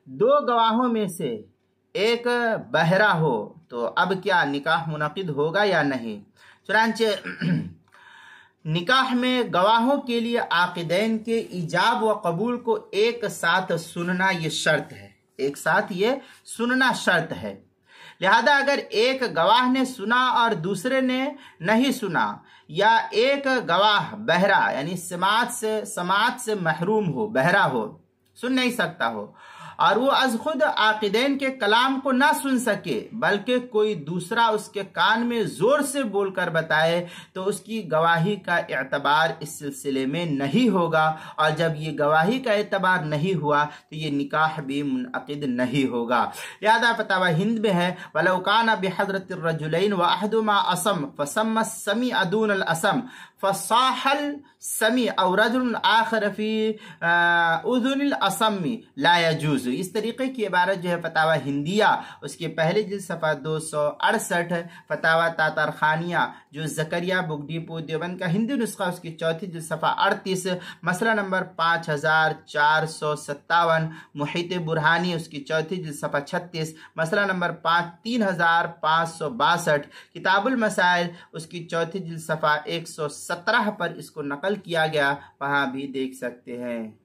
دو گواہوں میں سے ایک بہرا ہو تو اب کیا نکاح منعقد ہوگا یا نہیں؟ چنانچہ نکاح میں گواہوں کے لیے عاقدین کے ایجاب و قبول کو ایک ساتھ سننا یہ شرط ہے، ایک ساتھ یہ سننا شرط ہے۔ لہذا اگر ایک گواہ نے سنا اور دوسرے نے نہیں سنا، یا ایک گواہ بہرا یعنی سماعت سے محروم ہو، بہرا ہو، سن نہیں سکتا ہو، اور وہ از خود عاقدین کے کلام کو نہ سن سکے بلکہ کوئی دوسرا اس کے کان میں زور سے بول کر بتائے، تو اس کی گواہی کا اعتبار اس سلسلے میں نہیں ہوگا، اور جب یہ گواہی کا اعتبار نہیں ہوا تو یہ نکاح بھی منعقد نہیں ہوگا۔ لہذا فتاوی ہند میں ہے وَلَوْ كَانَ بِحَضْرَةِ الرَّجُلَيْنِ وَأَحَدُهُمَا أَصَمَّ فَسَمَّ السَّمِيعَ دُونَ الْأَصَمِّ فَصَاحَ السَّمِيعُ أَوْ رَجُلٌ آخَرَ فِي أُذُنِ الْأَصَمِّ لَا يَجُوزُ۔ اس طریقے کی عبارت جو ہے فتاوی ہندیہ اس کے پہلے جلد صفحہ 268، فتاوی تاتارخانیہ جو زکریا بک ڈیپو دیوبند کا ہندی نسخہ اس کی چوتھی جلد صفحہ 38، مسئلہ نمبر 5457، محیط برہانی اس کی چوتھی جلد صفحہ 36، مسئلہ نمبر 3562، کتاب المسائل اس کی چوتھی جلد صفحہ 117 پر اس کو نقل کیا گیا، وہاں بھی دیکھ سکتے ہیں۔